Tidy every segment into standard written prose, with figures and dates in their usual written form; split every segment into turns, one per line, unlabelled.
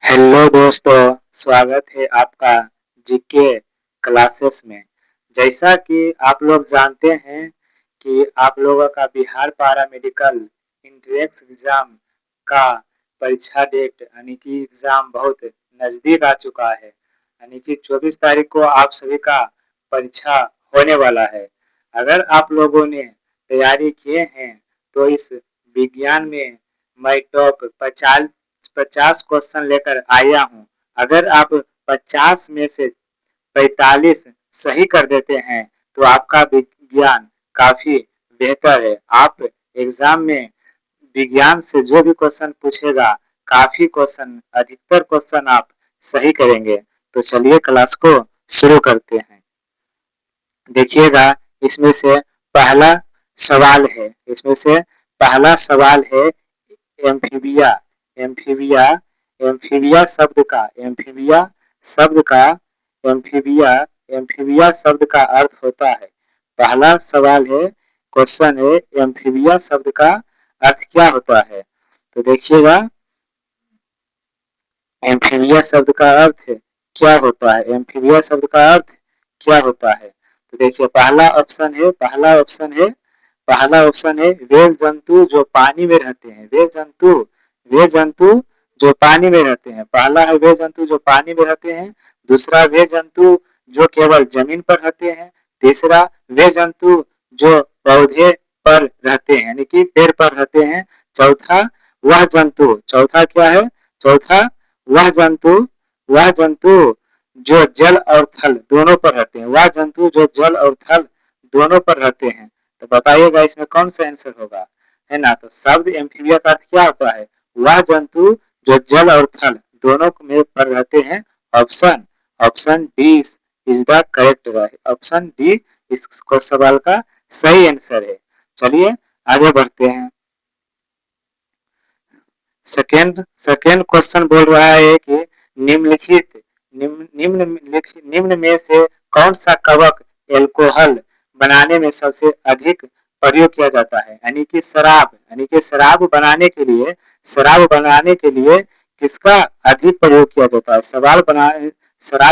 Hello दोस्तों, स्वागत है आपका जीके क्लासेस में। जैसा कि आप लोग जानते हैं कि आप लोगों का बिहार पारा मेडिकल इंट्रेंस एग्जाम का परीक्षा डेट यानी कि एग्जाम बहुत नजदीक आ चुका है। यानी कि 24 तारीख को आप सभी का परीक्षा होने वाला है। अगर आप लोगों ने तैयारी किए हैं तो इस विज्ञान में मैं टॉप 50 क्वेश्चन लेकर आया हूँ। अगर आप 50 में से 45 सही कर देते हैं तो आपका विज्ञान काफी बेहतर है। आप एग्जाम में विज्ञान से जो भी क्वेश्चन पूछेगा, काफी क्वेश्चन, अधिकतर क्वेश्चन आप सही करेंगे। तो चलिए क्लास को शुरू करते हैं। देखिएगा, इसमें से पहला सवाल है इसमें से पहला सवाल है एम्फीबिया। एम्फीबिया एम्फीबिया शब्द का एम्फीबिया शब्द का एम्फीबिया एम्फीबिया शब्द का अर्थ होता है। पहला सवाल है, क्वेश्चन है, एम्फीबिया शब्द का अर्थ क्या होता है। तो देखिएगा, एम्फीबिया शब्द का अर्थ क्या होता है। एम्फीबिया शब्द का अर्थ क्या होता है। तो देखिए, पहला ऑप्शन है वे जंतु जो पानी में रहते हैं। वे जंतु जो पानी में रहते हैं। पहला है वे जंतु जो पानी में रहते हैं। दूसरा, वे जंतु जो केवल जमीन पर रहते हैं। तीसरा, वे जंतु जो पौधे पर रहते हैं यानी कि पेड़ पर रहते हैं। चौथा, चौथा क्या है, चौथा वह जंतु वह जंतु जो जल और थल दोनों पर रहते हैं। वह जंतु जो जल और थल दोनों पर रहते हैं। तो बताइएगा इसमें कौन सा आंसर होगा, है ना। तो शब्द एम्फीबिया का अर्थ क्या होता है, वह जंतु जो जल और थल दोनों में पर रहते हैं। Option option D is the correct. Option D इस सवाल का सही आंसर है। चलिए आगे बढ़ते हैं। सेकेंड क्वेश्चन बोल रहा है कि निम्नलिखित निम्न में से कौन सा कवक एल्कोहल बनाने में सबसे अधिक प्रयोग किया जाता है। यानी कि शराब बनाने के लिए किसका अधिक प्रयोग किया जाता है। शराब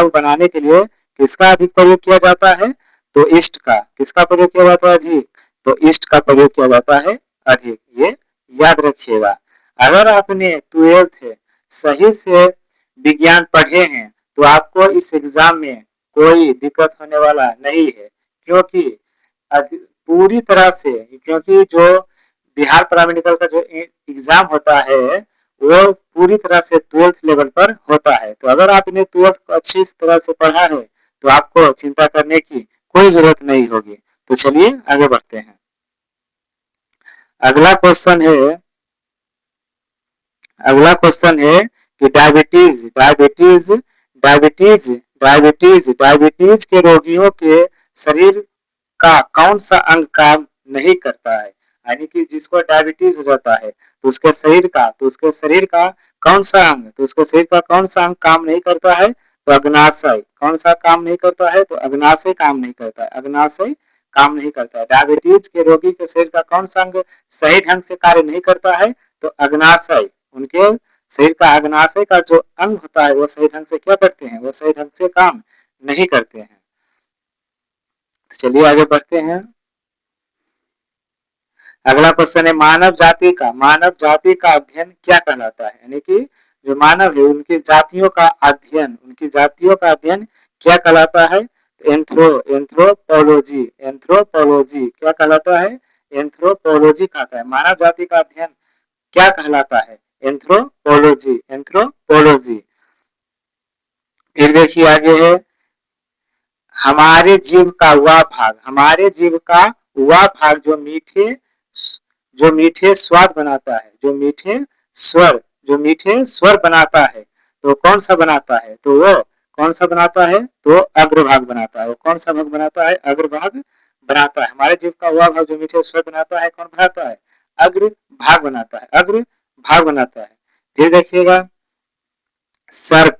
बनाने के लिए किसका अधिक प्रयोग किया जाता है। तो ईस्ट का किसका प्रयोग किया जाता है अधिक, तो ईस्ट का प्रयोग किया जाता है अधिक। ये याद रखिएगा। अगर आपने 12th सही से विज्ञान पढ़े हैं तो आपको इस एग्जाम में कोई दिक्कत होने वाला नहीं है। क्योंकि पूरी तरह से क्योंकि जो बिहार पैरामेडिकल का जो एग्जाम होता है वो पूरी तरह से 12th लेवल पर होता है। तो अगर आपने 12th को अच्छी तरह से पढ़ा है तो आपको चिंता करने की कोई जरूरत नहीं होगी। तो चलिए आगे बढ़ते हैं। अगला क्वेश्चन है कि डायबिटीज के रोगियों के शरीर का कौन सा अंग काम नहीं करता है। यानी कि जिसको डायबिटीज हो जाता है तो उसके शरीर का कौन सा अंग काम नहीं करता है। तो अग्नाशय कौन सा काम नहीं करता है, तो अग्नाशय काम नहीं करता है। अग्नाशय काम नहीं करता है। डायबिटीज के रोगी के शरीर का कौन सा अंग सही ढंग से कार्य नहीं करता है, तो अग्नाशय। उनके शरीर का अग्नाशय का जो अंग होता है वो सही ढंग से क्या करते हैं, वो सही ढंग से काम नहीं करते हैं। तो चलिए आगे बढ़ते हैं। अगला क्वेश्चन है मानव जाति का अध्ययन क्या कहलाता है। यानी कि जो मानव है उनकी जातियों का अध्ययन क्या कहलाता है। एंथ्रोपोलॉजी क्या कहलाता है, एंथ्रोपोलॉजी कहता है। मानव जाति का अध्ययन क्या कहलाता है, एंथ्रोपोलॉजी। फिर देखिए आगे है हमारे जीव का वह भाग जो मीठे स्वाद बनाता है, जो मीठे स्वर बनाता है। तो कौन सा बनाता है, तो वो कौन सा बनाता है, तो अग्रभाग बनाता है। वो कौन सा भाग बनाता है, अग्रभाग बनाता है। हमारे जीव का वह भाग जो मीठे स्वर बनाता है कौन बनाता है, अग्रभाग बनाता है। फिर देखिएगा सर्प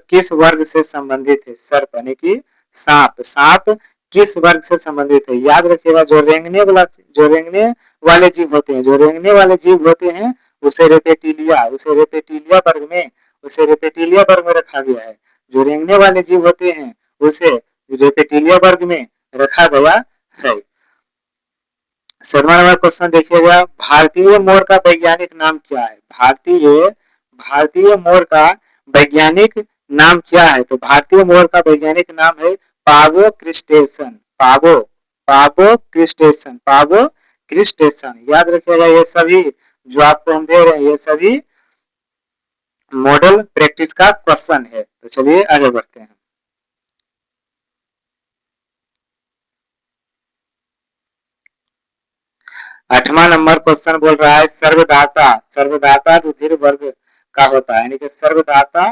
किस वर्ग से संबंधित है। सर्प यानी कि सांप किस वर्ग से संबंधित है। याद रखिएगा जो रेंगने वाले जीव होते हैं उसे रेपेटिलिया वर्ग में उसे रेप्टिलिया वर्ग में रखा गया है। जो रेंगने वाले जीव होते हैं उसे रेप्टिलिया वर्ग में रखा गया है। 7वां नंबर क्वेश्चन देखिएगा, भारतीय मोर का वैज्ञानिक नाम क्या है? भारतीय मोर का वैज्ञानिक नाम क्या है? तो भारतीय मोर का वैज्ञानिक नाम है पावो क्रिस्टेसन। पावो क्रिस्टेसन याद रखिएगा। ये सभी जो आपको हम दे रहे हैं ये सभी मॉडल प्रैक्टिस का क्वेश्चन है। तो चलिए आगे बढ़ते हैं। 8वां नंबर क्वेश्चन बोल रहा है सर्वदाता रुधिर वर्ग का होता है, यानी कि सर्वदाता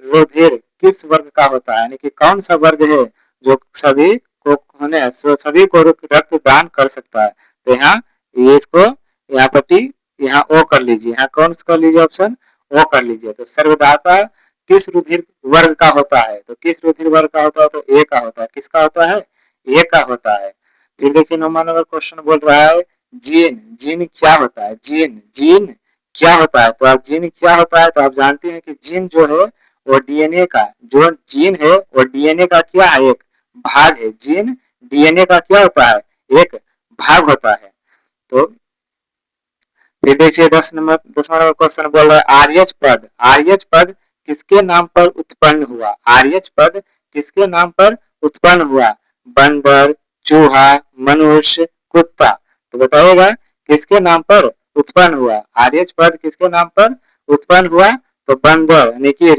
रुधिर किस वर्ग का होता है, यानी कि कौन सा वर्ग है जो सभी को रक्तदान कर सकता है। तो यहाँ ये इसको यहाँ पट्टी यहाँ ओ कर लीजिए, यहाँ कौन सा कर लीजिए ऑप्शन ओ कर लीजिए। तो सर्वदाता किस रुधिर वर्ग का होता है? तो किस रुधिर वर्ग का होता है? तो ए का होता है। किसका होता है? ए का होता है। फिर देखिए 9वां नंबर क्वेश्चन बोल रहा है जीन क्या होता है? जीन क्या होता है? तो आप जीन क्या होता है तो आप जानते हैं कि जीन जो है वो डीएनए का, जो जीन है वो डीएनए का क्या है? एक भाग है। जीन डीएनए का क्या होता है? एक भाग होता है। तो फिर देखिए 10वां नंबर क्वेश्चन बोल रहा है आर्यच पद किसके नाम पर उत्पन्न हुआ? आर्यच पद किसके नाम पर उत्पन्न हुआ? बंदर, चूहा, मनुष्य, कुत्ता। तो बताइएगा किसके नाम पर उत्पन्न हुआ? आर्यच पद किसके नाम पर उत्पन्न हुआ? तो बंदर यानी कि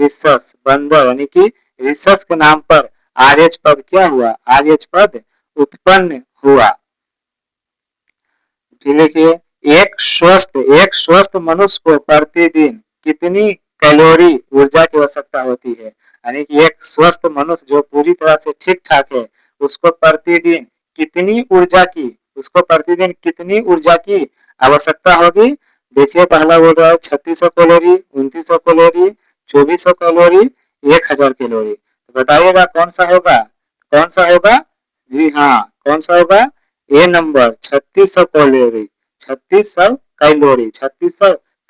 रिसस के नाम पर आर्यच पद क्या हुआ? आर्यच पद उत्पन्न हुआ। फिर देखिए एक स्वस्थ मनुष्य को प्रतिदिन कितनी कैलोरी ऊर्जा की आवश्यकता होती है? यानी कि एक स्वस्थ मनुष्य जो पूरी तरह से ठीक ठाक है उसको प्रतिदिन कितनी ऊर्जा की आवश्यकता होगी? देखिए पहला बोल रहा है 3600 कैलोरी, 2900 कैलोरी, 2400 कैलोरी, 1000 कैलोरी। तो बताइएगा कौन सा होगा? जी हाँ, कौन सा होगा? ए नंबर 3600 कैलोरी। 3600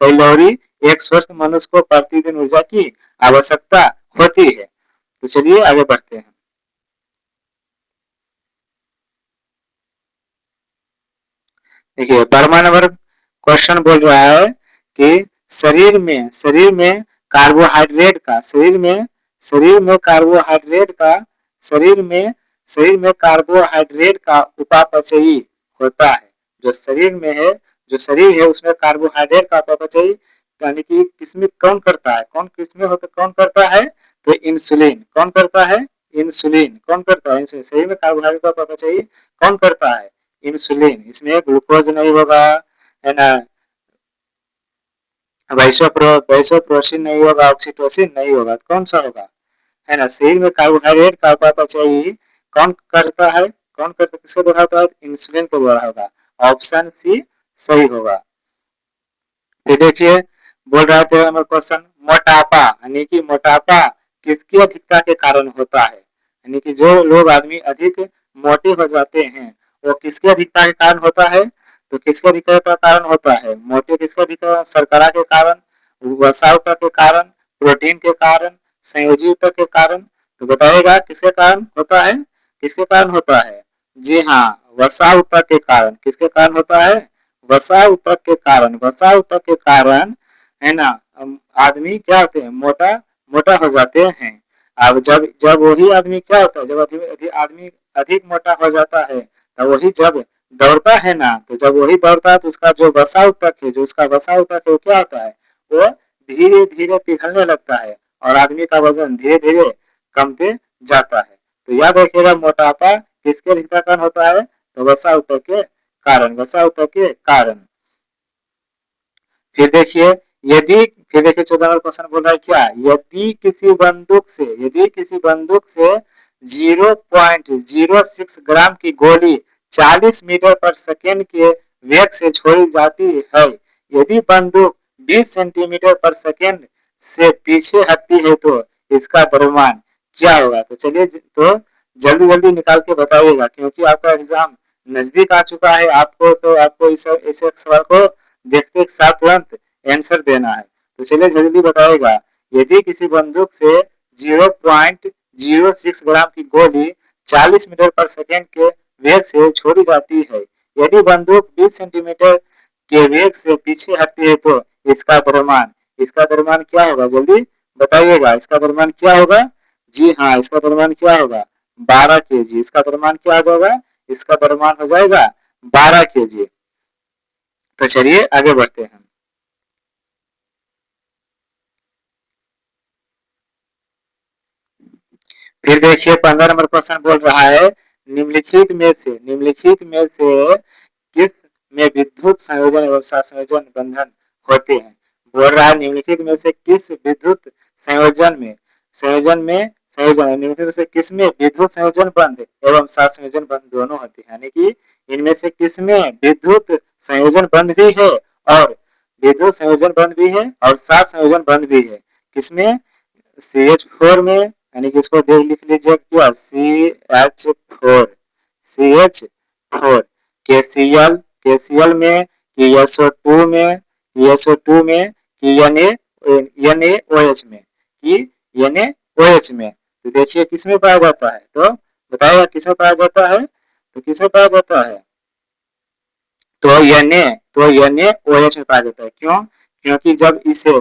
कैलोरी एक स्वस्थ मनुष्य को प्रतिदिन ऊर्जा की आवश्यकता होती है। तो चलिए आगे बढ़ते हैं। देखिए 12वां नंबर क्वेश्चन बोल रहा है कि शरीर में कार्बोहाइड्रेट का उपापचयी होता है। जो शरीर है उसमें कार्बोहाइड्रेट का उपापचयी यानी कि किसमें कौन करता है? कौन करता है? तो इंसुलिन। कौन करता है? इंसुलिन। शरीर में कार्बोहाइड्रेट का उपापचयी कौन करता है? इंसुलिन। इसमें ग्लूकोज नहीं होगा, है ना, वैसोप्रोसिन नहीं होगा, ऑक्सीटोसिन नहीं होगा। कौन सा होगा? है ना, शरीर में कार्बोहाइड्रेट का उपापचयी कौन करता है? किसके द्वारा होता है? इंसुलिन के द्वारा होगा। ऑप्शन सी सही होगा। फिर देखिए बोल रहा है 13 नंबर क्वेश्चन मोटापा किसकी अधिकता के कारण होता है? यानी कि जो लोग आदमी अधिक मोटे हो जाते हैं वो किसकी अधिकता के कारण होता है? तो किसके अधिकता का कारण होता है? मोटे किसके अधिकता? शर्करा के कारण, वसा के कारण, प्रोटीन के कारण, संयोजी ऊतक के कारण। तो बताइएगा किसके कारण होता है? जी हाँ, वसा ऊतक के कारण। किसके कारण होता है? वसा ऊतक के कारण है ना आदमी क्या होते हैं? मोटा हो जाते हैं। अब जब वही आदमी क्या होता है? जब आदमी अधिक मोटा हो जाता है तो वही जब दौड़ता है ना, तो जब वही दौड़ता है तो उसका जो वसा ऊतक है वो क्या होता है? वो धीरे धीरे पिघलने लगता है और आदमी का वजन धीरे धीरे कमते जाता है। तो याद रखिएगा मोटापा किसके अधिकता कारण होता है? तो वसा ऊतक के कारण। फिर देखिए 14 नंबर क्वेश्चन बोल रहा है क्या? यदि किसी बंदूक से 0.06 ग्राम की गोली 40 मीटर पर सेकेंड के वेग से छोड़ी जाती है, यदि बंदूक 20 सेंटीमीटर पर सेकेंड से पीछे हटती है तो इसका द्रव्यमान क्या होगा? तो चलिए जल्दी निकाल के बताइएगा क्योंकि आपका एग्जाम नजदीक आ चुका है। आपको इस सवाल को देखते साथ तुरंत आंसर देना है। तो चलिए जल्दी बताइएगा यदि किसी बंदूक से 0.06 ग्राम की गोली 40 मीटर पर सेकेंड के वेग से छोड़ी जाती है, यदि बंदूक 20 सेंटीमीटर के वेग से पीछे हटती है तो इसका द्रव्यमान क्या होगा, जल्दी बताइएगा। इसका द्रव्यमान क्या होगा? जी हाँ, इसका द्रव्यमान क्या होगा? 12 kg। इसका द्रव्यमान क्या हो जाएगा? इसका द्रव्यमान हो जाएगा 12 kg। तो चलिए आगे बढ़ते हैं। फिर देखिए 15 नंबर क्वेश्चन बोल रहा है निम्नलिखित में से किस में विद्युत संयोजन एवं संयोजन बंधन होते हैं। बोल रहा है निम्नलिखित में से किस विद्युत संयोजन निम्नलिखित में से किस में विद्युत संयोजन बंध एवं संयोजन बंध दोनों होते हैं, यानी कि इनमें से किस में विद्युत संयोजन बंध भी है और विद्युत संयोजन बंध भी है और संयोजन बंध भी है। किसमें? CH4 में, यानी कि इसको देख लिख लीजिए क्या, CH4 KCl में कि SO2 में कि NaOH में कि NaOH में। तो देखिए किसमें पाया जाता है, तो बताइएगा किसमें पाया जाता है, तो किसमें पाया जाता है, तो NaOH में पाया जाता है। क्यों? क्योंकि जब इसे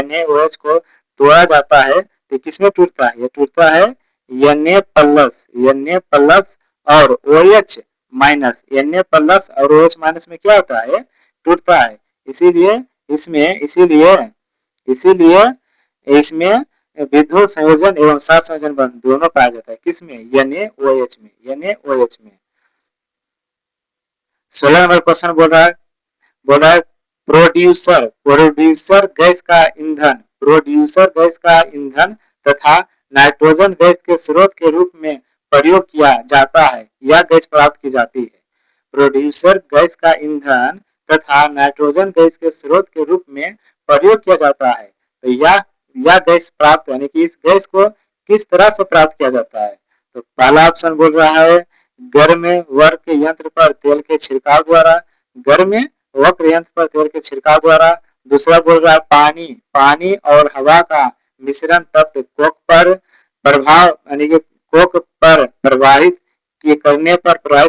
NaOH को तोड़ा जाता है तो किसमें टूटता है, ये टूटता है Na प्लस और OH माइनस, Na प्लस और OH माइनस में क्या होता है, टूटता है। इसीलिए इसमें विद्युत संयोजन एवं संयोजन बंध दोनों पाया जाता है। किसमें? NaOH में। 16 नंबर क्वेश्चन बोल रहा है प्रोड्यूसर गैस का ईंधन तथा नाइट्रोजन गैस के स्रोत के रूप में प्रयोग किया जाता है, यह गैस प्राप्त की जाती है। प्रोड्यूसर गैस का ईंधन तथा नाइट्रोजन गैस के स्रोत के रूप में प्रयोग किया जाता है, तो यह गैस प्राप्त, यानी कि इस गैस को किस तरह से प्राप्त किया जाता है। तो पहला ऑप्शन बोल रहा है गर्म वक्र यंत्र पर तेल के छिड़काव द्वारा। दूसरा बोल रहा है पानी और हवा का मिश्रण तत्व कोक पर प्रभाव, यानी कि कोक पर प्रवाहित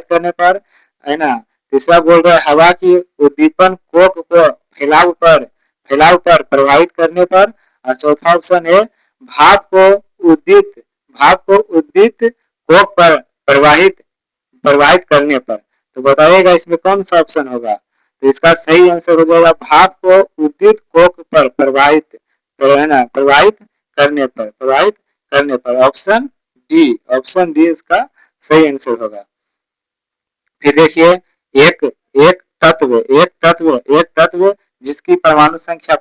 करने पर, है ना। तीसरा बोल रहा है हवा की उद्दीपन कोक को फैलाव पर प्रभावित करने पर। और चौथा ऑप्शन है भाप को उद्दीत कोक पर प्रवाहित करने पर। तो बताइएगा इसमें कौन सा ऑप्शन होगा, तो इसका सही आंसर हो जाएगा भाप को उद्दीत कोक पर प्रवाहित करने पर। ऑप्शन डी इसका सही आंसर होगा। फिर देखिए एक तत्व जिसकी परमाणु संख्या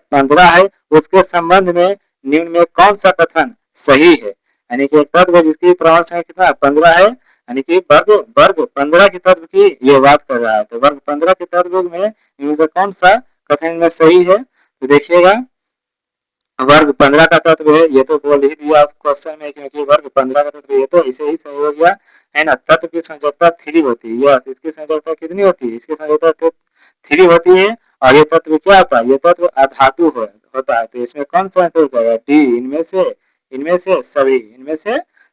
15 है, उसके संबंध में निम्न में कौन सा कथन सही है। यानी कि एक तत्व जिसकी परमाणु संख्या कितना 15 है, यानी कि वर्ग 15 के तत्व की ये बात कर रहा है। तो वर्ग 15 के तत्व में इनमें से कौन सा कथन में सही है, तो देखिएगा वर्ग 15 का तत्व है, ये तो बोल ही दिया आप क्वेश्चन में, क्योंकि वर्ग 15 का तत्व ये तो इसे ही सही हो गया है ना। तत्व की संयोजकता 3 होती है, यस, इसकी संयोजकता कितनी होती है, इसकी संयोजकता 3 होती है। और ये तत्व क्या होता है, ये तत्व अधातु होता है। तो इसमें कौन सा आंसर हो जाएगा, डी, इनमें से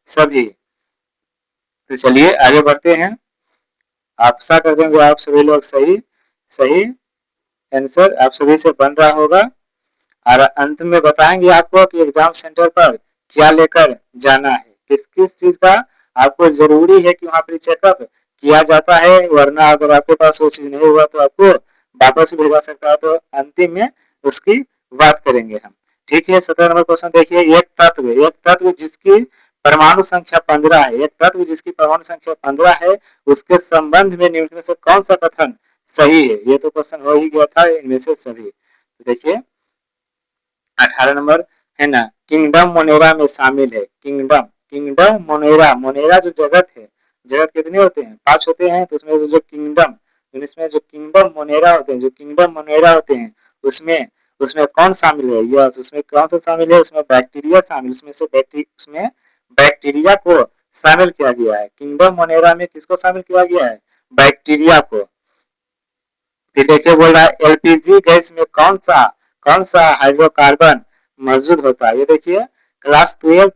सभी। तो चलिए आगे बढ़ते हैं। आशा करते हैं आप सभी लोग सही आंसर आप सभी से बन रहा होगा। और अंत में बताएंगे आपको कि एग्जाम सेंटर पर क्या लेकर जाना है, किस चीज का आपको जरूरी है कि वहां पर चेकअप किया जाता है, वरना अगर आपके पास वो चीज नहीं हुआ तो आपको वापस भेजा सकता है। तो अंतिम में उसकी बात करेंगे हम, ठीक है। 17 नंबर क्वेश्चन देखिए एक तत्व जिसकी परमाणु संख्या 15 है, उसके संबंध में निम्न में से कौन सा कथन सही है। ये तो क्वेश्चन हो ही गया था, इनमें से सभी। तो देखिए 18 नंबर है ना, किंगडम मोनेरा में शामिल है। किंगडम मोनेरा जो जगत है, जगत कितने होते हैं, 5 होते हैं। तो उसमें जो किंगडम मोनेरा होते हैं उसमें कौन शामिल है, यस, उसमें कौन सा शामिल है, उसमें बैक्टीरिया शामिल, उसमें बैक्टीरिया को शामिल किया गया है। किंगडम मोनेरा में किसको शामिल किया गया है, बैक्टीरिया को। फिर देखिए बोल रहा है एलपीजी गैस में कौन सा हाइड्रोकार्बन मौजूद होता है। ये देखिए क्लास 12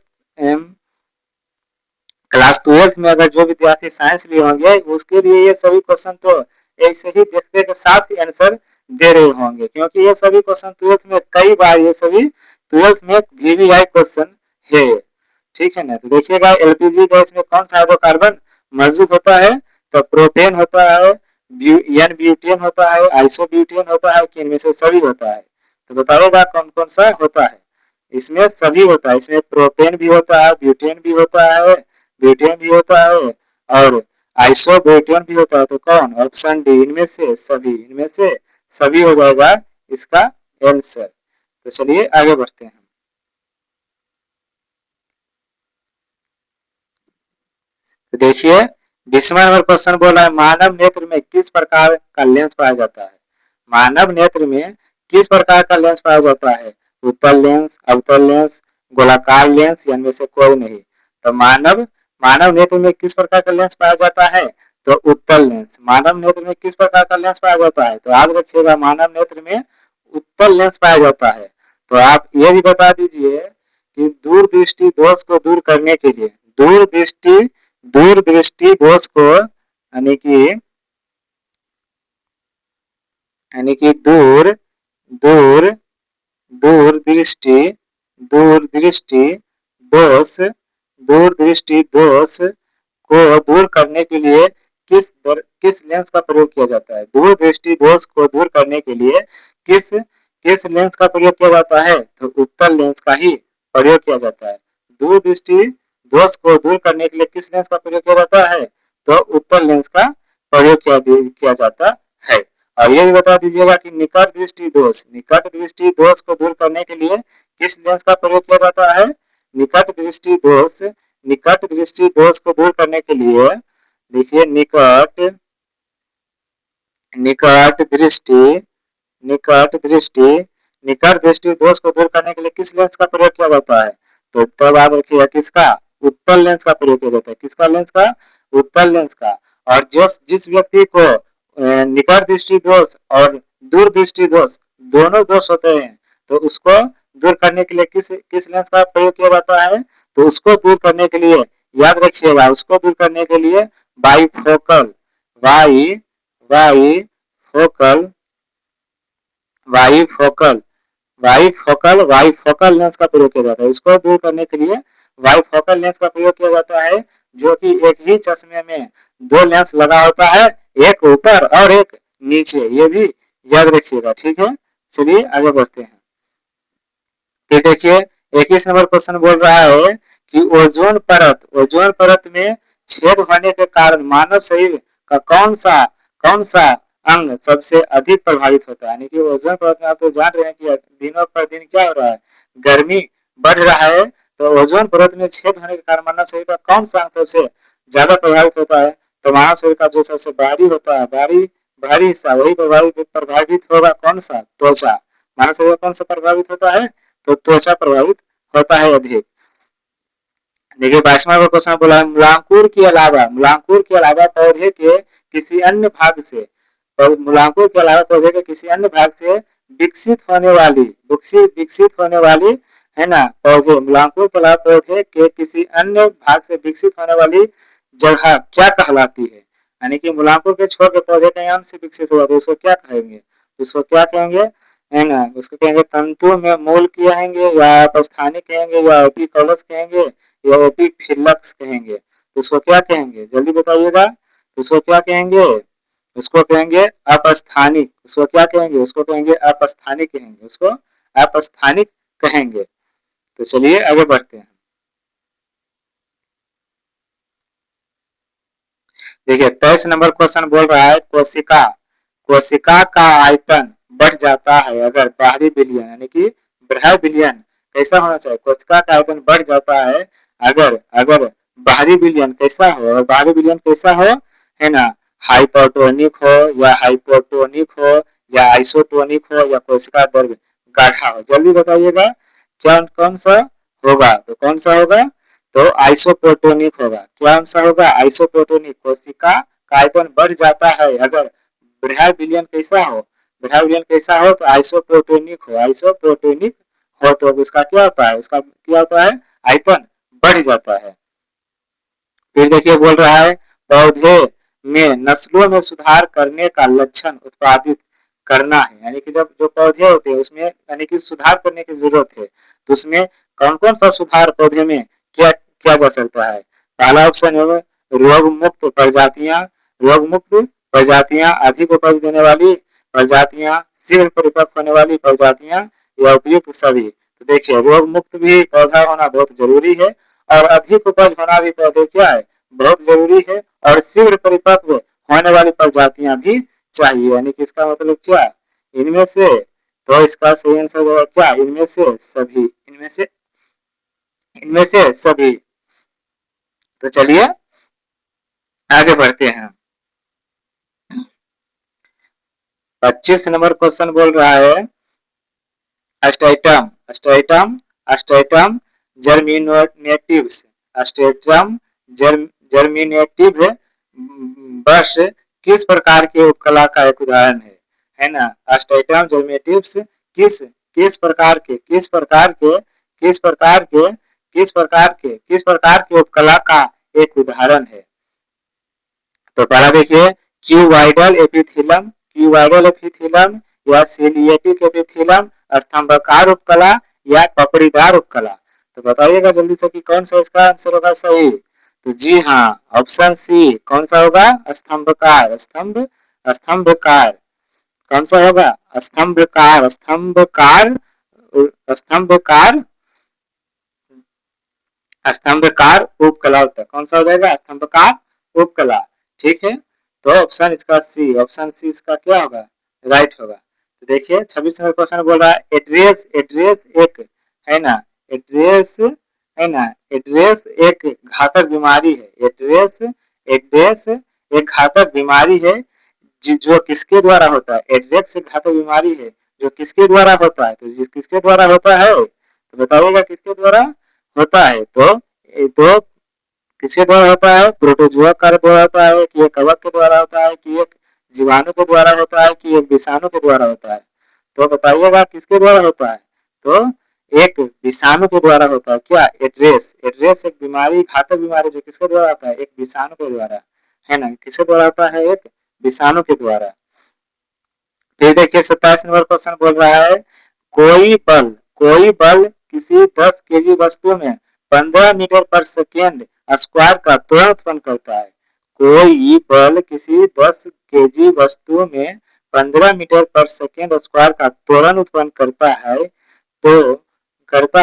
में अगर जो विद्यार्थी साइंस लिए होंगे उसके लिए ये सभी क्वेश्चन तो ऐसे ही देखने के साथ ही आंसर दे रहे होंगे, क्योंकि ये सभी क्वेश्चन 12th में कई बार ये सभी 12th में वीवीआई क्वेश्चन है। ठीक है ना। तो देखिएगा एलपीजी गैस में कौन सा हाइड्रोकार्बन मौजूद होता है, तो प्रोपेन होता है, एन ब्यूटेन होता है, आइसोब्यूटेन होता है, कि इनमें से सभी होता है। तो बताइएगा कौन कौन सा होता है। इसमें सभी होता है, इसमें प्रोपेन भी होता है, ब्यूटेन भी होता है, ब्यूटेन भी होता है और आइसोब्यूटेन भी होता है। तो कौन, ऑप्शन डी, इनमें से सभी, इनमें से सभी हो जाएगा इसका आंसर। तो चलिए आगे बढ़ते हैं। तो देखिए 20वां नंबर क्वेश्चन बोल रहा है मानव नेत्र में किस प्रकार का लेंस पाया जाता है। मानव नेत्र में किस प्रकार का लेंस पाया जाता है, उत्तल लेंस, अवतल लेंस, गोलाकार लेंस, या इनमें से कोई नहीं। तो मानव नेत्र में किस प्रकार का लेंस पाया जाता है, तो उत्तल लेंस। मानव नेत्र में किस प्रकार का लेंस पाया जाता है, तो याद रखिएगा मानव नेत्र में उत्तल लेंस पाया जाता है। तो आप ये भी बता दीजिए कि दूरदृष्टि दोष को दूर करने के लिए, दूरदृष्टि दोष को यानी कि दूर दूरदृष्टि दूरदृष्टि दोष दूरदृष्टि दोष को दूर करने के लिए किस लेंस का प्रयोग किया जाता है। दूरदृष्टि दोष को दूर करने के लिए किस किस लेंस का प्रयोग किया जाता है, तो उत्तल लेंस का ही प्रयोग किया जाता है। दूरदृष्टि दोष को दूर करने के लिए किस लेंस का प्रयोग किया जाता है, तो उत्तल लेंस का प्रयोग किया जाता है। और ये भी बता दीजिएगा कि निकट दृष्टि दोष को दूर करने के लिए किस लेंस का प्रयोग किया जाता है। निकट दृष्टि दोष को दूर करने के लिए देखिए निकट दृष्टि दोष को दूर करने के लिए किस लेंस का प्रयोग किया जाता है, तो तब आप रखिएगा किसका, उत्तल लेंस का प्रयोग किया जाता है। किसका लेंस का, उत्तल लेंस का। और जिस व्यक्ति को निकट दृष्टि दोष और दूर दृष्टि दोष दोनों दोष होते हैं, तो उसको दूर करने के लिए किस लेंस का प्रयोग किया जाता है, तो उसको दूर करने के लिए याद रखिएगा, उसको दूर करने के लिए बाईफोकल वाईफोकल लेंस का प्रयोग किया जाता है। इसको दूर करने के लिए वाईफोकल लेंस का प्रयोग किया जाता है, जो कि एक ही चश्मे में दो लेंस लगा होता है, एक ऊपर और एक नीचे। ये भी याद रखिएगा, ठीक है। चलिए आगे बढ़ते हैं। फिर देखिए 21 नंबर क्वेश्चन बोल रहा है कि ओजोन परत में छेद होने के कारण मानव शरीर का कौन सा अंग सबसे अधिक प्रभावित होता है। यानी कि ओजोन परत में आप तो जान रहे हैं कि दिनों पर दिन क्या हो रहा है, गर्मी बढ़ रहा है। तो ओजोन परत में छेद होने के कारण मानव शरीर का कौन सा अंग सबसे ज्यादा प्रभावित होता है, तो मानव शरीर का जो सबसे भारी होता है, भारी हिस्सा वही प्रभावित होगा कौन सा, त्वचा। मानव शरीर कौन सा प्रभावित होता है, तो त्वचा प्रभावित होता है अधिक। देखिए 22वां क्वेश्चन बोला है मूलांकुर के अलावा पौधे के किसी अन्य भाग से विकसित होने वाली है ना, पौधे मूलांकुर के अलावा पौधे के किसी अन्य भाग से विकसित होने वाली जगह क्या कहलाती है। यानी कि मूलांकुर के छोर के पौधे का अंश से विकसित हुआ तो उसको क्या कहेंगे, है ना, उसको कहेंगे तंतु में मूल कहेंगे, या अपस्थानिक कहेंगे, या एपिकॉलस कहेंगे, या एपिफिलक्स कहेंगे। तो उसको क्या कहेंगे, जल्दी बताइएगा। तो उसको क्या कहेंगे, उसको कहेंगे अपस्थानिक। उसको क्या कहेंगे, उसको कहेंगे अपस्थानिक कहेंगे, उसको अपस्थानिक कहेंगे। तो चलिए आगे बढ़ते हैं। देखिए 23 नंबर क्वेश्चन बोल रहा है कोशिका का आयतन बढ़ जाता है अगर बाहरी विलयन यानी कि बाह्य विलयन कैसा होना चाहिए। कोशिका का आयतन बढ़ जाता है अगर बाहरी विलयन कैसा हो, और बाहरी विलयन कैसा हो, है ना, हाइपरटोनिक हो या हाइपोटोनिक हो या आइसोटोनिक हो या कोशिका द्रव्य गाढ़ा हो। जल्दी बताइएगा क्या कौन सा होगा, तो कौन सा होगा, तो आइसोप्रोटोनिक होगा। क्या सा होगा, आइसोप्रोटोनिक। कोशिका का आयतन बढ़ जाता है अगर ब्रैड विलियन कैसा हो, ब्रैड विलियन कैसा हो तो आइसोप्रोटोनिक हो, आइसोप्रोटोनिक हो तो उसका क्या होता है, उसका क्या होता है, आयतन बढ़ जाता है। फिर देखिए बोल रहा है पौधे में नस्लों में सुधार करने का लक्षण उत्पादित करना है, यानी कि जब जो पौधे होते हैं उसमें यानी कि सुधार करने की जरूरत है, तो उसमें कौन कौन सा सुधार पौधे में क्या किया जा सकता है। पहला ऑप्शन है रोग मुक्त प्रजातियां, रोग मुक्त प्रजातियां, अधिक उपज देने वाली प्रजातियां, शीघ्र परिपक्व होने वाली प्रजातियां या उपयुक्त सभी। तो देखिए रोग मुक्त भी पौधा होना बहुत जरूरी है और अधिक उपज होना भी पौधे क्या है, बहुत जरूरी है, और शीघ्र परिपक्व होने वाली प्रजातियां भी चाहिए, यानी कि इसका मतलब क्या, इनमें से, तो इसका सही आंसर होगा क्या, इनमें से सभी, इनमें से सभी। तो चलिए आगे बढ़ते हैं। 25 नंबर क्वेश्चन बोल रहा है अस्टाइटम, अस्टाइटम, अस्टाइटम जर्मिनेटिव्स, अस्टाइटम जर्मिनेटिव बस किस प्रकार के उपकला का एक उदाहरण है ना। अस्टाइटम जर्मिनेटिव्स किस किस प्रकार के किस प्रकार के किस प्रकार के किस प्रकार के किस प्रकार के उपकला का एक उदाहरण है। तो पहला देखिए क्यूवाइडल एपिथीलियम, क्यूवाइडल एपिथीलियम या सीलिएटिक एपिथीलियम, स्तंभकार उपकला या पपड़ीदार उपकला। तो बताइएगा जल्दी से कि कौन सा इसका आंसर होगा सही। तो जी हाँ ऑप्शन सी कौन सा होगा, स्तंभकार, स्तंभकार कौन सा होगा, स्तंभकार, स्तंभकार, स्तंभकार, स्तंभकार उपकला होता है, कौन सा हो जाएगा, स्तंभकार उपकला। ठीक है, तो ऑप्शन इसका सी, ऑप्शन सी इसका क्या होगा, राइट होगा। तो देखिए 26 नंबर क्वेश्चन बोल रहा है एड्रेस, एड्रेस एक है ना, एड्रेस है ना, एड्रेस एक घातक बीमारी है, एड्रेस, एड्रेस एक घातक बीमारी है जो किसके द्वारा होता है, एड्रेस एक घातक बीमारी है जो किसके द्वारा होता है, तो किसके द्वारा होता है, तो बताइएगा किसके द्वारा होता है। तो किसके द्वारा होता है, प्रोटोजुआ के द्वारा होता है कि एक कवक के द्वारा होता है कि एक जीवाणु के द्वारा होता है कि एक विषाणु के द्वारा होता है। तो बताइएगा किसके द्वारा होता है, तो एक विषाणु के द्वारा होता है क्या, एड्रेस, एड्रेस एक बीमारी, घातक बीमारी जो किसके द्वारा होता है, एक विषाणु के द्वारा है ना, किसके द्वारा होता है, एक विषाणु के द्वारा। फिर देखिए 27 नंबर क्वेश्चन बोल रहा है कोई बल किसी 10 केजी वस्तु में 15 मीटर पर सेकेंड स्क्वायर का त्वरण उत्पन्न करता है। कोई बल किसी 10 केजी वस्तु में 15 मीटर पर सेकेंड स्क्वायर का त्वरण उत्पन्न करता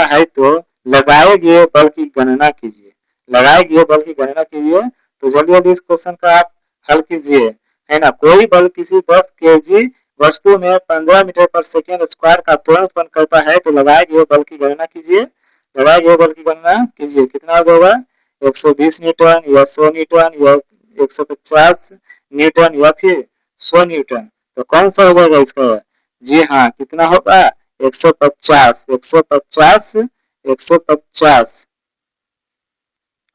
है तो लगाए गए बल की गणना कीजिए, लगाए गए बल की गणना कीजिए। तो जल्दी जल्दी इस क्वेश्चन का आप हल कीजिए है ना। कोई बल किसी 10 केजी वस्तु में 15 मीटर पर सेकेंड स्क्वायर का त्वरण उत्पन्न करता है तो लगाए गए बल की गणना कीजिए, लगाए गए बल की गणना कीजिए, कितना होगा, 120 न्यूटन या 100 न्यूटन या 150 न्यूटन या फिर 100 न्यूटन। तो कौन सा हो जाएगा इसका, जी हाँ कितना होगा, 150, 150, 150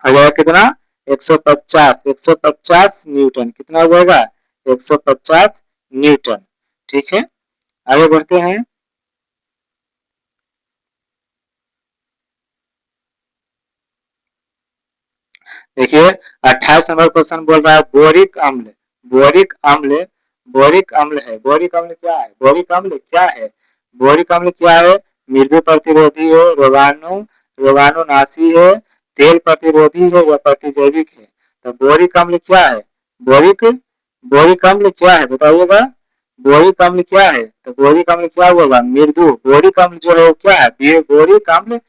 हो जाएगा कितना, 150, 150 न्यूटन, कितना हो जाएगा, 150 न्यूटन। ठीक है, आगे बढ़ते हैं। देखिए 28 नंबर क्वेश्चन बोल रहा है बोरिक अम्ल, बोरिक अम्ल, बोरिक अम्ल है, बोरिक अम्ल क्या है, बोरिक अम्ल क्या है, बोरिक अम्ल क्या है, मृदु प्रतिरोधी है, रोगाणुनाशी है, तेल प्रतिरोधी है या प्रतिजैविक है। तो बोरिक अम्ल क्या है, बोरिक बोरिक अम्ल क्या है बताइएगा, बोरिक अम्ल क्या है, तो बोरिक अम्ल क्या होगा, मृदु, बोरिक अम्ल जो है वो क्या है, बोरिक अम्ल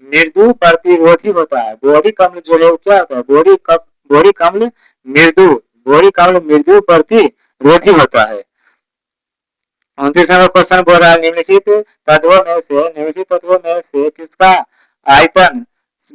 मृदु प्रतिरोधी होता है, बोरिक अम्ल जो है वो क्या होता है, बोरिक अम्ल मृदु, बोरिक अम्ल मृदु प्रतिरोधी होता है। 29 नंबर क्वेश्चन बोल रहा है निम्नलिखित तत्वों में से किसका आयतन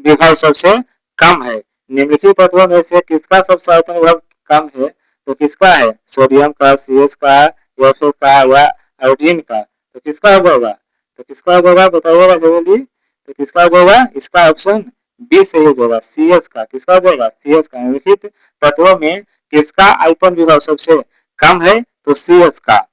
विभव सबसे कम है, निम्नलिखित तत्वों में से किसका सबसे आयतन विभव कम है, तो किसका है, सोडियम का, सीएस का, एफ का या आयोडीन का। तो किसका हो जाएगा, तो किसका हो जाएगा बताइएगा जल्दी, तो किसका हो जाएगा, इसका ऑप्शन बी सही हो जाएगा, सीएस का, किसका हो जाएगा, सीएस का। निम्नलिखित तत्वों में किसका आयतन विभव सबसे कम है, तो CH का।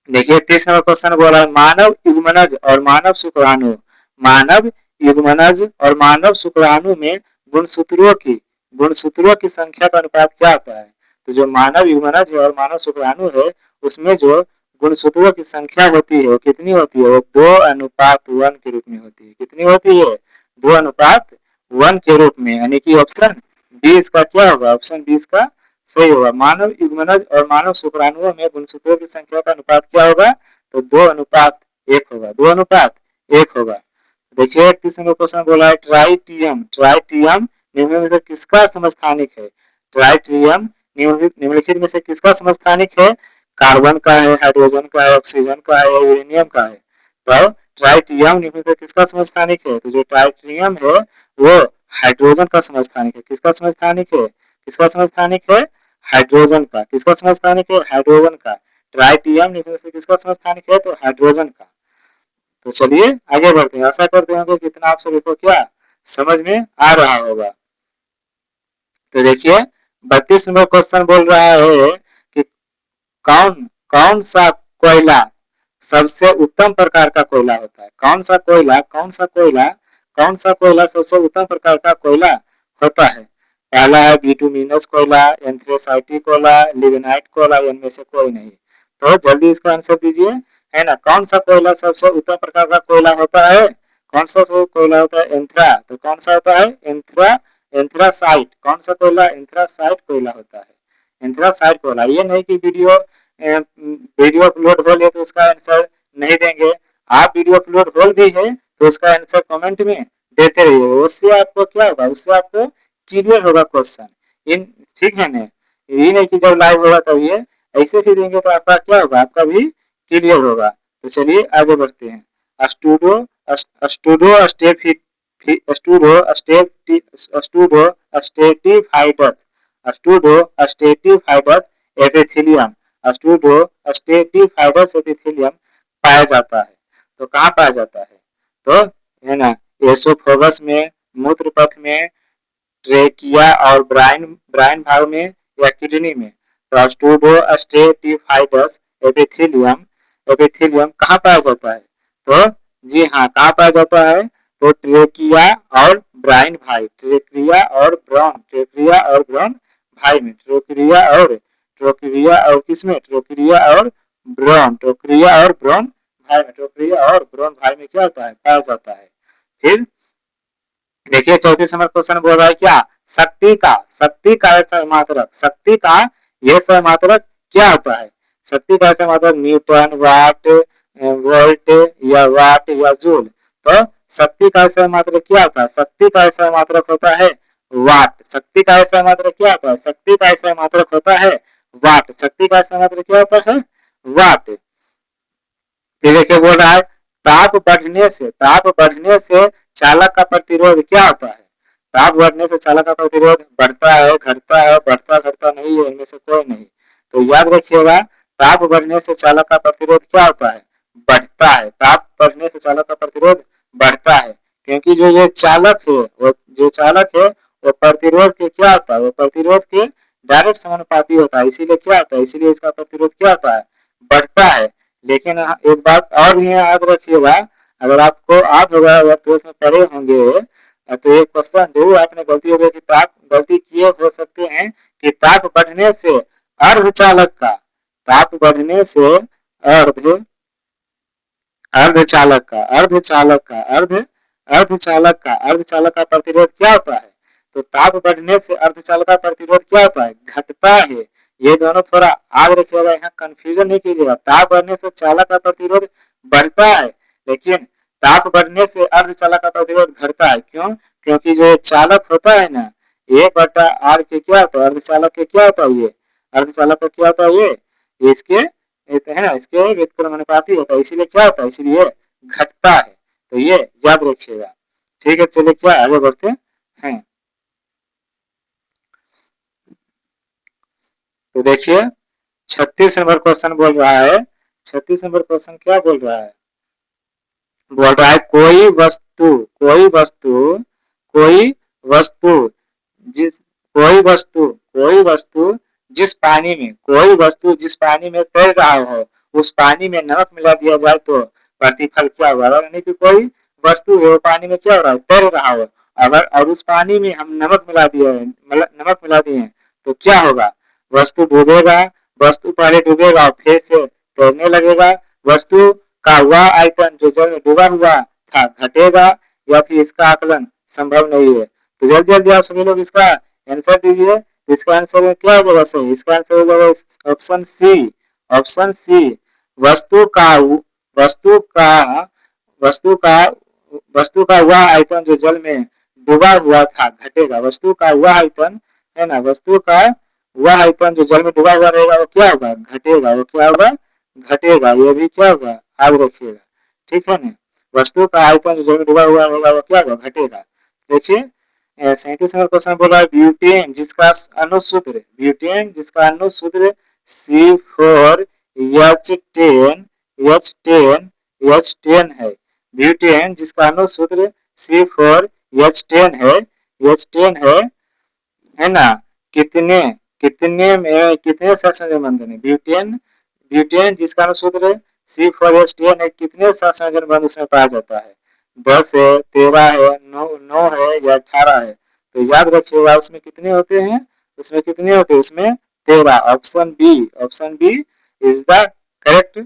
देखिए 30 नंबर क्वेश्चन बोला है मानव युग्मनज और मानव शुक्राणु, मानव युग्मनज और मानव शुक्राणु में गुणसूत्रों की संख्या का अनुपात क्या होता है। तो जो मानव युग्मनज है और मानव शुक्राणु है उसमें जो गुणसूत्रों की संख्या होती है वो कितनी होती है, वो 2:1 के रूप में होती है। कितनी होती है, 2:1 के रूप में, यानी कि ऑप्शन 20 का क्या होगा, ऑप्शन 20 का सही होगा। मानव युग्मनज और मानव शुक्राणुओं में गुणसूत्रों की संख्या का अनुपात क्या होगा, तो 2:1 होगा, 2:1 होगा। देखिए 31 नंबर क्वेश्चन बोला है ट्राइटियम, ट्राइटियम निम्न में से किसका समस्थानिक है। ट्राइटियम निम्नलिखित में से किसका समस्थानिक है, कार्बन का है, हाइड्रोजन का है, ऑक्सीजन का है, यूरेनियम का है। तो ट्राइटियम निम्न में से किसका समस्थानिक है, तो जो ट्राइटियम है वो हाइड्रोजन का समस्थानिक है। किसका समस्थानिक है, किसका समस्थानिक है, हाइड्रोजन का। किसका समस्थानिक है, हाइड्रोजन का। ट्राइटियम निम्न में से किसका समस्थानिक है, तो हाइड्रोजन का। तो चलिए आगे बढ़ते हैं। आशा करते हैं कि कितना आप सभी को क्या समझ में आ रहा होगा। तो देखिए 32 नंबर क्वेश्चन बोल रहा है कि कौन कौन सा कोयला सबसे उत्तम प्रकार का कोयला होता है। कौन सा कोयला, कौन सा कोयला, कौन सा कोयला सबसे उत्तम प्रकार का कोयला होता है। पहला है बिटुमिनस कोयला, एंथ्रेसाइटिक कोयला, लिग्नाइट कोयला, इनमें से कोई नहीं। तो जल्दी इसका आंसर दीजिए, है ना। कौन सा कोयला सबसे उत्तम प्रकार का कोयला होता है, कौन सा कोयला होता है, एंथ्रा। तो कौन सा होता है, एंथ्रा, एंथ्रासाइट। कौन सा कोयला, एंथ्रासाइट कोयला होता है, एंथ्रासाइट कोयला। ये नहीं कि वीडियो अपलोड हो ले तो उसका आंसर नहीं देंगे। आप वीडियो अपलोड हो भी है तो उसका आंसर कमेंट में देते रहिए, उससे आपको क्या होगा, उससे आपको क्लियर होगा क्वेश्चन इन, ठीक है ना। ये नहीं कि जब लाइव होगा तब ये ऐसे भी देंगे तो आपका क्या होगा, आपका भी क्लियर होगा। तो चलिए आगे बढ़ते हैं। अस्टूडो अस्टूडो स्टेफिक अस्टूडो अस्टूडो स्टेटिफाइडस अस्टूडो स्टेटिफाइडस एपिथेलियम अस्टूडो स्टेटिफाइडस एपिथेलियम पाया जाता है। तो कहाँ पाया जाता है, तो है ना एसोफेगस में, मूत्र पथ में, ट्रेकिया और ब्राइन ब्राइन भाग में या किडनी में। तो अस्टूडो स्टेटिफाइडस एपिथेलियम एपिथेलियम कहाँ पाया जाता है, तो जी हाँ कहाँ पाया जाता है, तो ट्रेकिया और ब्राइन भाई, ट्रेकिया और ब्राउन, ट्रेकिया और ब्राउन भाई में, ट्रोक्रिया और किसमें, ट्रोक्रिया और ब्राउन, ट्रोक्रिया और ब्राउन भाई में, ट्रोक्रिया और ब्राउन भाई में क्या होता है, पाया जाता है। फिर देखिए 34 नंबर क्वेश्चन बोल रहा है क्या, शक्ति का ऐसा मात्रक, शक्ति का यह समात्रक क्या होता है। शक्ति का ऐसा मात्रक न्यूटन, वाट, वोल्ट या वाट या जूल। तो शक्ति का ऐसा मात्रक क्या होता है, शक्ति का ऐसा मात्रक होता है वाट। शक्ति का ऐसा मात्रक क्या होता है, शक्ति का ऐसा मात्रक होता है वाट। शक्ति का ऐसा मात्रक क्या होता है, वाट। देखिए बोल रहा है ताप बढ़ने से चालक का प्रतिरोध क्या होता है। ताप बढ़ने से चालक का प्रतिरोध बढ़ता है, घटता है, बढ़ता घटता नहीं है, इनमें से कोई नहीं। तो याद रखिएगा ताप बढ़ने से चालक का प्रतिरोध क्या होता है, बढ़ता है। ताप बढ़ने से चालक का प्रतिरोध बढ़ता है, क्योंकि जो ये चालक है वो जो चालक है वो प्रतिरोध के क्या होता है, वो प्रतिरोध के डायरेक्ट समानुपाती होता है, इसीलिए क्या होता है, इसीलिए इसका प्रतिरोध क्या होता है, बढ़ता है। लेकिन एक बात और भी याद रखिएगा, अगर आपको आप अगर ट्वेल्थ में पढ़े होंगे तो एक क्वेश्चन जरूर आपने गलती हो गई कि ताप गलती किए हो सकते हैं कि ताप बढ़ने से अर्धचालक का, ताप बढ़ने से अर्ध अर्धचालक का अर्धचालक का अर्धचालक का प्रतिरोध क्या होता है। तो ताप बढ़ने से अर्धचालक का प्रतिरोध क्या होता है, घटता है। ये दोनों थोड़ा याद रखिएगा, यहाँ कंफ्यूजन नहीं कीजिएगा। ताप बढ़ने से चालक का प्रतिरोध बढ़ता है, लेकिन ताप बढ़ने से अर्धचालक का प्रतिरोध घटता है। क्यों, क्योंकि जो चालक होता है ना, 1/r के क्या होता है, अर्धचालक के क्या होता है, ये अर्धचालक का क्या होता है, ये इसके है ना, इसके व्युत्क्रमानुपाती होता है, इसीलिए क्या होता है, इसीलिए घटता है। तो ये याद रखिएगा, ठीक है। चलिए क्या आगे बढ़ते हैं। तो देखिए 36 नंबर क्वेश्चन बोल रहा है, 36 नंबर क्वेश्चन क्या बोल रहा है, बोल रहा है कोई वस्तु जिस कोई वस्तु जिस पानी में कोई वस्तु जिस पानी में तैर रहा हो उस पानी में नमक मिला दिया जाए तो प्रतिफल क्या होगा। यानी कि कोई वस्तु है वो पानी में क्या हो रहा है, तैर रहा हो, अगर और उस पानी में हम नमक मिला दिए नमक मिला दिए तो क्या होगा, वस्तु डूबेगा, वस्तु पहले डूबेगा और फिर से तैरने लगेगा, वस्तु का वह आयतन जो जल में डूबा हुआ था घटेगा या फिर इसका आकलन संभव नहीं है। तो जल्दी जल्दी आप सभी लोग इसका आंसर दीजिए। इसका आंसर क्या हो जाएगा सही, इसका आंसर हो जाएगा ऑप्शन सी। ऑप्शन सी, वस्तु का वस्तु का वस्तु का वस्तु का वह आयतन जो जल में डूबा हुआ था घटेगा। वस्तु का वह आयतन है ना, वस्तु का वह आयतन जो जल में डूबा हुआ रहेगा वो क्या होगा, घटेगा। वो क्या होगा, घटेगा। ये भी क्या होगा, याद रखिएगा, ठीक है ना। वस्तु का आयतन जो जल में डूबा हुआ होगा वो क्या होगा, घटेगा। देखिए 37 नंबर क्वेश्चन बोल रहा है ब्यूटेन जिसका अणुसूत्र, ब्यूटेन जिसका अणुसूत्र C4H10 है। ब्यूटेन जिसका अणुसूत्र C4H10 है ना। कितने कितने में कितने सहसंयोजन बंधन है ब्यूटेन, ब्यूटेन जिसका अणुसूत्र C4H10 है, कितने सहसंयोजन बंध उसमें पाया जाता है, 10 है, 13 है, 9 है या 18 है। तो याद रखिएगा उसमें कितने होते हैं, उसमें कितने होते हैं, उसमें 13। Option B is the correct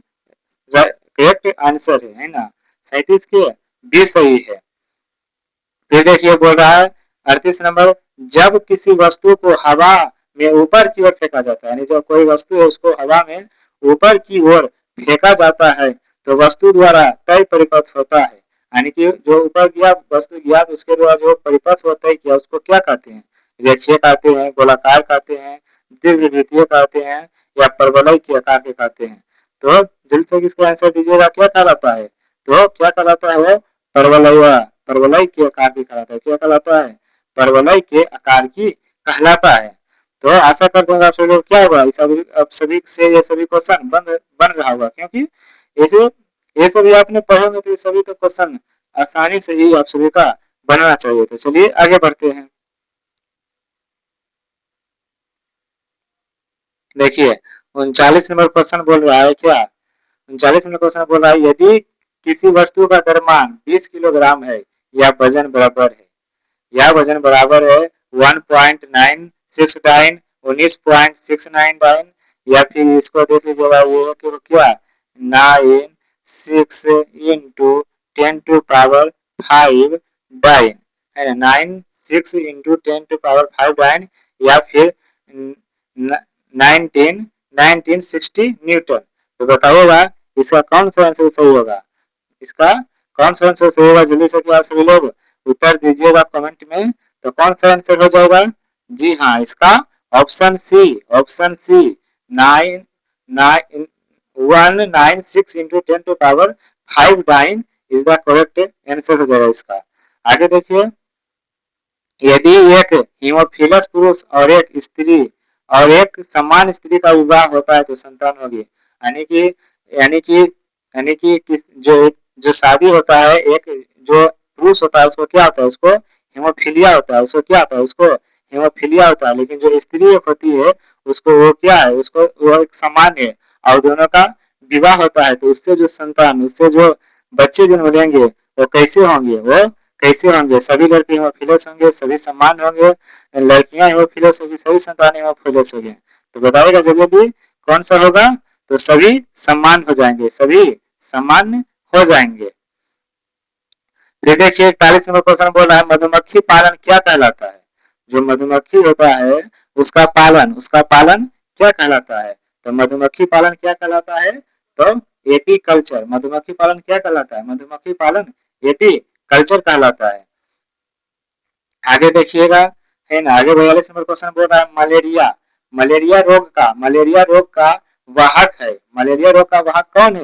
correct answer है ना। 37 के बी सही है। फिर देखिए बोल रहा है 38 नंबर, जब किसी वस्तु को हवा में ऊपर की ओर फेंका जाता है, यानी जब कोई वस्तु है उसको हवा में ऊपर की ओर फेंका जाता है तो वस्तु द्वारा तय परिपथ होता है। यानी कि जो ऊपर गया वस्तु गया तो उसके द्वारा जो परिपथ होता है किया उसको क्या कहते हैं, रेखीय कहते हैं, गोलाकार कहते हैं, दीर्घवृत्तीय कहते हैं या परवलय के आकार के कहते हैं। तो जल्द से इसका आंसर दीजिएगा, क्या कहलाता है, तो क्या कहलाता है वो, परवलय, परवलय के आकार की कहलाता है। क्या कहलाता है, परवलय के आकार की कहलाता है। तो आशा करते हैं आप सभी लोग क्या होगा, अब सभी से ये सभी क्वेश्चन बन रहा होगा, क्योंकि ऐसे ये सभी आपने पढ़े होंगे तो ये सभी तो क्वेश्चन आसानी से ही आप सभी का बनना चाहिए। तो चलिए आगे बढ़ते हैं। देखिए 39 नंबर क्वेश्चन बोल रहा है क्या, 39 नंबर क्वेश्चन बोल रहा है यदि किसी वस्तु का द्रव्यमान 20 किलोग्राम है या वजन बराबर है, या वजन बराबर है 1.969 19.699 या फिर इसको देख लीजिएगा ये कि क्या 96 इंटू 10 टू पावर 5 डाइन है ना, 96 इंटू 10 टू पावर 5 डाइन या फिर 1960 न्यूटन। तो बताइएगा इसका कौन सा आंसर सही होगा, इसका कौन सा आंसर सही होगा, जल्दी से आप सभी लोग उत्तर दीजिएगा कमेंट में। तो कौन सा आंसर हो जाएगा, जी हाँ इसका option C 196 into 10 to power 5 dyne is the correct answer हो जाएगा इसका। आगे देखिए, यदि एक हीमोफिलस पुरुष और एक समान स्त्री का विवाह होता है तो संतान होगी। यानी कि किस जो शादी होता है, एक जो पुरुष होता है उसको क्या होता है, उसको हीमोफीलिया होता है, उसको क्या होता है, उसको हीमोफीलिया होता है। लेकिन जो स्त्री होती है उसको वो क्या है, उसको वो एक समान है और दोनों का विवाह होता है तो उससे जो संतान, उससे जो बच्चे जन्म लेंगे वो कैसे होंगे, वो कैसे होंगे, सभी लड़के हीमोफिलस होंगे, सभी समान होंगे, लड़कियां हीमोफिलस होगी, सभी संतान हीमोफिलस होंगे। तो बताइएगा जल्दी कौन सा होगा, तो सभी समान हो जाएंगे, सभी समान हो जाएंगे। फिर देखिए 41 नंबर क्वेश्चन बोल रहा है मधुमक्खी पालन क्या कहलाता है। जो मधुमक्खी होता है उसका पालन क्या कहलाता है, तो मधुमक्खी पालन क्या कहलाता है, तो एपीकल्चर। मधुमक्खी पालन क्या कहलाता है, मधुमक्खी पालन एपीकल्चर कहलाता है। आगे देखिएगा है ना, आगे 42 नंबर क्वेश्चन बोल रहा है मलेरिया रोग का वाहक है। मलेरिया रोग का वाहक कौन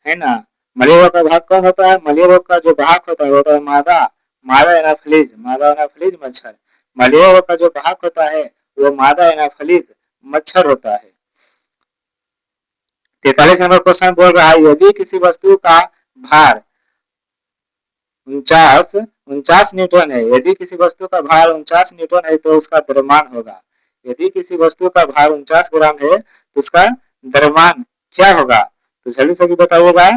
है ना, मलेरिया रोग का वाहक कौन होता है, मलेरिया रोग का जो वाहक होता है मादा एनाफिलीज मच्छर। मलेरिया रोग का जो वाहक होता है वो मादा एनाफिलीज मच्छर होता है। 43 नंबर क्वेश्चन बोल रहा है यदि किसी वस्तु का भार 49 न्यूटन है, यदि किसी वस्तु का भार 49 न्यूटन है तो उसका द्रव्यमान होगा। यदि किसी वस्तु का भार 49 ग्राम है तो उसका द्रव्यमान क्या होगा? तो जल्दी से बताइएगा।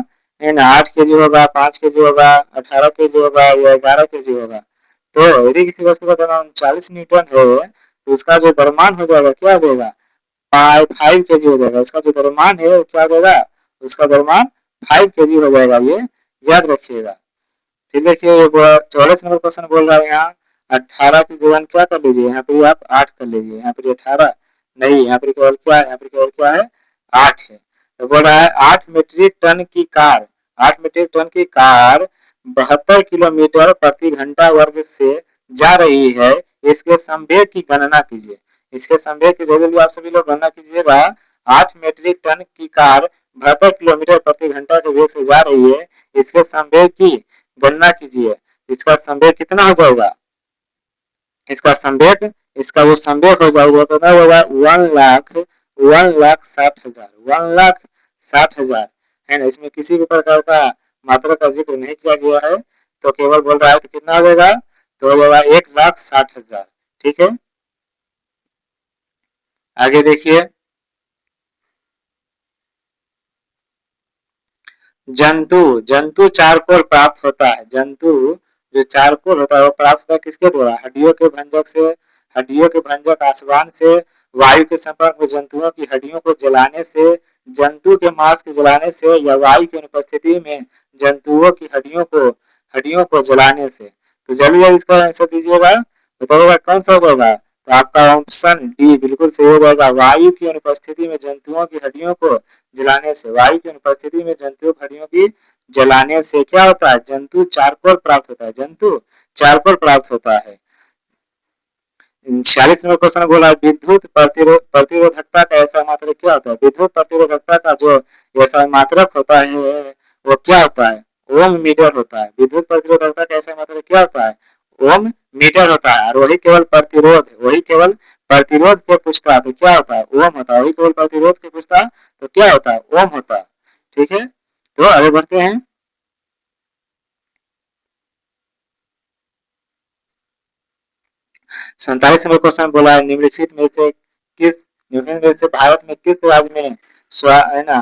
8 केजी होगा, 5 केजी होगा, 18 केजी होगा या 11 केजी होगा? तो यदि किसी वस्तु का द्रव्यमान 40 न्यूटन है तो उसका जो द्रव्यमान हो जाएगा क्या हो जाएगा? 5 केजी हो जाएगा। उसका जो द्रव्यमान है वो क्या हो जाएगा? उसका द्रव्यमान 5 केजी हो जाएगा। ये याद रखिएगा। फिर देखिए 44 नंबर क्वेश्चन बोल रहा है यहाँ 18 की जगह क्या कर लीजिए, यहाँ पे आप 8 कर लीजिए। यहाँ पे 18 नहीं, यहाँ पे केवल क्या है? यहाँ पे केवल क्या है? 8 है। तो बोल रहा है 8 मीट्रिक टन की कार, 8 मीट्रिक टन की कार 72 किलोमीटर प्रति घंटा वर्ग से जा रही है। इसके संवेग की गणना कीजिए। इसके संवेग की जल्दी आप सभी लोग गणना कीजिएगा। 8 मीट्रिक टन की कार 72 किलोमीटर प्रति घंटा के वेग से जा रही है। इसके संवेग की गणना कीजिए। इसका संवेग कितना हो जाएगा? इसका संवेग, इसका जो संवेग हो जाएगा कितना होगा? 1,60,000, 1,60,000 है ना। इसमें किसी भी प्रकार का मात्रा का जिक्र नहीं किया गया है, तो केवल बोल रहा है तो कितना हो जाएगा? तो हो जाएगा 1,60,000। ठीक है, आगे देखिए। जंतु जंतु चारकोल प्राप्त होता है। जंतु जो चारकोल होता है वो प्राप्त होता है किसके द्वारा? हड्डियों के भंजक से, हड्डियों के भंजक आसवान से, वायु के संपर्क में जंतुओं की हड्डियों को जलाने से, जंतु के मांस के जलाने से, या वायु की अनुपस्थिति में जंतुओं की हड्डियों को जलाने से। तो जल्दी इसका आंसर दीजिएगा, बताइएगा कौन सा होगा? तो आपका ऑप्शन डी बिल्कुल सही हो जाएगा। वायु की अनुपस्थिति में जंतुओं की हड्डियों को जलाने से, वायु की अनुपस्थिति में जंतुओं की हड्डियों की जलाने से क्या होता है? जंतु चारकोल प्राप्त होता है। जंतु चारकोल प्राप्त होता है। 46 नंबर क्वेश्चन बोला विद्युत प्रतिरोधकता का ऐसा मात्रक क्या होता है? विद्युत प्रतिरोधकता का जो ऐसा मात्रक होता है वो क्या होता है? ओम मीटर होता है। विद्युत प्रतिरोधकता का ऐसा मात्रक क्या होता है? ओम मीटर होता है। और वही केवल प्रतिरोध के पूछता है तो क्या होता है? ओम होता है। वही केवल प्रतिरोध के पूछता है तो क्या होता है? ओम होता है। ठीक है, तो आगे बढ़ते हैं। 47 नंबर क्वेश्चन बोला है निम्नलिखित में से भारत में किस राज्य में है ना,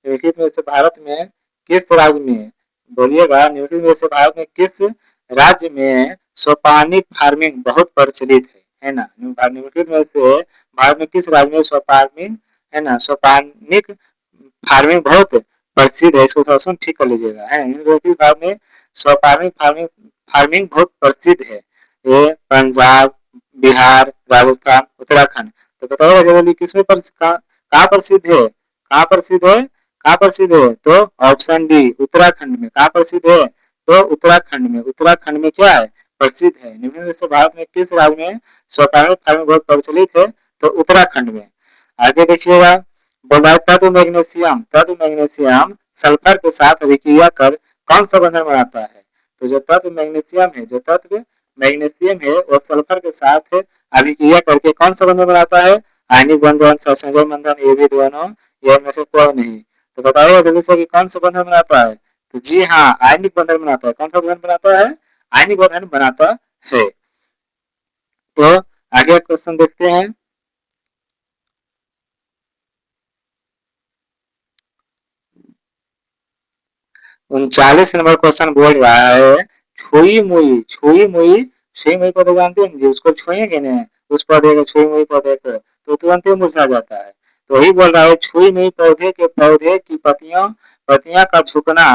निम्नलिखित में से भारत में किस राज्य में, बोलिएगा, निम्नलिखित में से भारत में किस राज्य में सोपानिक फार्मिंग बहुत प्रचलित है ना। निम्नलिखित में से भारत में किस राज्य में सोपानिक है ना, सोपानिक फार्मिंग बहुत प्रसिद्ध है? इसको थोड़ा सा ठीक कर लीजिएगा है। निम्नलिखित भारत में सोपानिक फार्मिंग फार्मिंग बहुत प्रसिद्ध है। ये पंजाब, बिहार, राजस्थान, उत्तराखंड। तो बताओ जल्दी किसमें कहाँ प्रसिद्ध है? कहाँ प्रसिद्ध है? कहाँ प्रसिद्ध है? तो ऑप्शन डी उत्तराखंड में। कहाँ प्रसिद्ध है? तो उत्तराखंड में। उत्तराखंड में क्या है? प्रसिद्ध है। निम्न में से भारत में किस राज्य में स्वकार्य फार्मिंग बहुत प्रचलित है? तो उत्तराखंड में। आगे देखिएगा, बोला तत्व मैग्नीशियम सल्फर के साथ अभिक्रिया कर कौन सा बंधन बनाता है? तो जो तत्व मैग्नीशियम है वो सल्फर के साथ अभिक्रिया करके कौन सा बंधन बनाता है? आयनिक बंधन, सहसंयोजक बंधन, ये भी दोनों, ये में से कोई नहीं। तो बताइए जल्दी से कि कौन सा बंधन बनाता है? तो जी हाँ, आयनिक बंधन बनाता है। कौन सा बंधन बनाता है? आयनिक बंधन बनाता है। तो आगे क्वेश्चन देखते हैं। 39 नंबर क्वेश्चन बोल रहा है छुई मुई पौधे जानते हैं, उसको छुएंगे ना उस पौधे को, छुई मुई पौधे को, तो तुरंत ही मुरझा जाता है। तो वही बोल रहा है छुई मुई पौधे की पत्तियां का झुकना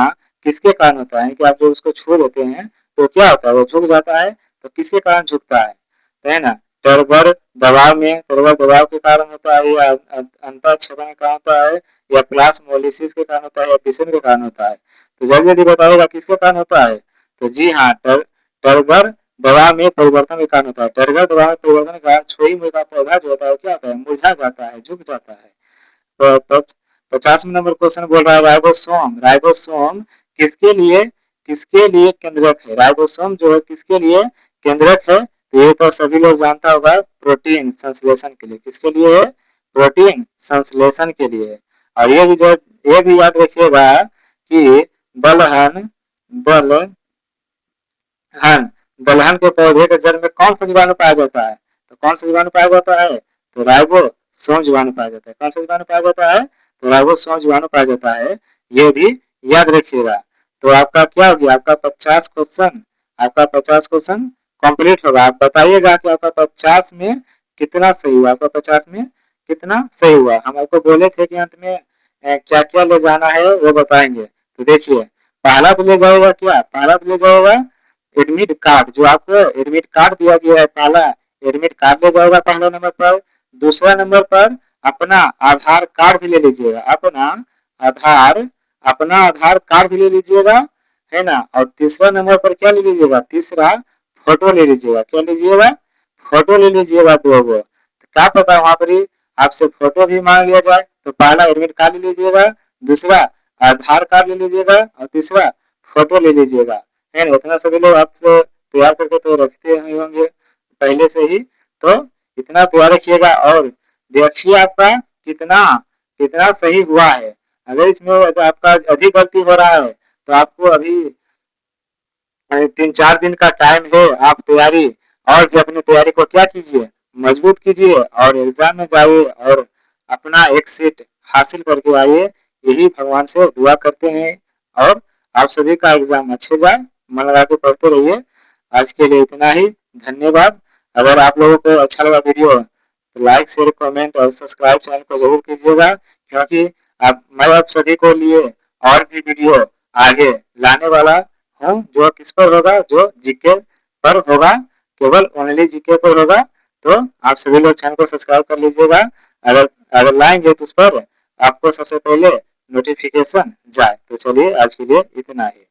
किसके कारण होता है? कि आप जो उसको छू देते हैं तो क्या होता है? वो झुक जाता है। तो किसके कारण झुकता है? तो है ना, टर्गर दबाव के कारण होता है, या अंतर क्षरण के कारण होता है, या प्लाज्मोलिसिस के कारण होता है, या फिशन के कारण होता है? तो जल्दी जल्दी बताइएगा किसके कारण होता है? तो जी हाँ, टर्गर दबाव में परिवर्तन के कारण होता है। टर्गर दबाव में परिवर्तन के कारण छुई मुई का पौधा जो होता है क्या होता है? मुरझा जाता है, झुक जाता है। तो 50 नंबर क्वेश्चन बोल रहा है राइबोसोम किसके लिए केंद्रक है? राइबोसोम जो है किसके लिए केंद्रक है? तो ये तो सभी लोग जानता होगा, प्रोटीन संश्लेषण के लिए। किसके लिए है? प्रोटीन संश्लेषण के लिए। और ये भी याद रखिएगा कि दलहन दलहन दलहन के पौधे के जड़ में कौन सा जीवाणु पाया जाता है? तो कौन सा जीवाणु पाया जाता है? तो राइबोसोम जीवाणु पाया जाता है। कौन सा जीवाणु पाया जाता है? तो राइबोसोम जीवाणु पाया जाता है। ये भी याद रखिएगा। तो आपका क्या हो गया? आपका 50 क्वेश्चन कंप्लीट होगा। आप बताइएगा कि आपका 50 में कितना सही हुआ, आपका 50 में कितना सही हुआ। हम आपको बोले थे कि अंत में क्या क्या ले जाना है वो बताएंगे। तो देखिए, पहला तो ले जाएगा क्या? पहला तो ले जाएगा एडमिट कार्ड, जो आपको एडमिट कार्ड दिया गया है, पहला एडमिट कार्ड ले जाएगा पहले नंबर पर। दूसरा नंबर पर अपना आधार कार्ड भी ले लीजिएगा, अपना आधार कार्ड भी ले लीजिएगा, है ना। और तीसरा नंबर पर क्या ले लीजिएगा? तीसरा फोटो ले लीजिएगा। क्या लीजिएगा? फोटो ले लीजिएगा 2 गो। तो क्या पता वहां पर ही आपसे फोटो भी मांग लिया जाए। तो पहला एडमिट कार्ड ले लीजिएगा, दूसरा आधार कार्ड ले लीजिएगा और तीसरा फोटो ले लीजिएगा, है ना। इतना सभी लोग आपसे तैयार करके तो रखते होंगे पहले से ही। तो इतना तैयार रखिएगा और देखिए आपका कितना कितना सही हुआ है। अगर इसमें आपका अधिक गलती हो रहा है तो आपको अभी 3-4 दिन का टाइम है। आप तैयारी और भी अपनी तैयारी को क्या कीजिए? मजबूत कीजिए और एग्जाम में जाइए और अपना एक सीट हासिल करके आइए। यही भगवान से दुआ करते हैं और आप सभी का एग्जाम अच्छे जाए, मन लगा के पढ़ते रहिए। आज के लिए इतना ही, धन्यवाद। अगर आप लोगों को अच्छा लगा वीडियो तो लाइक शेयर कमेंट और सब्सक्राइब चैनल को जरूर कीजिएगा, क्योंकि मैं आप सभी को लिए और भी वीडियो आगे लाने वाला हूँ, जो किस पर होगा? जो जीके पर होगा, केवल ओनली जीके पर होगा। तो आप सभी लोग चैनल को सब्सक्राइब कर लीजिएगा। अगर लाएंगे तो उस पर आपको सबसे पहले नोटिफिकेशन जाए। तो चलिए आज के लिए इतना ही।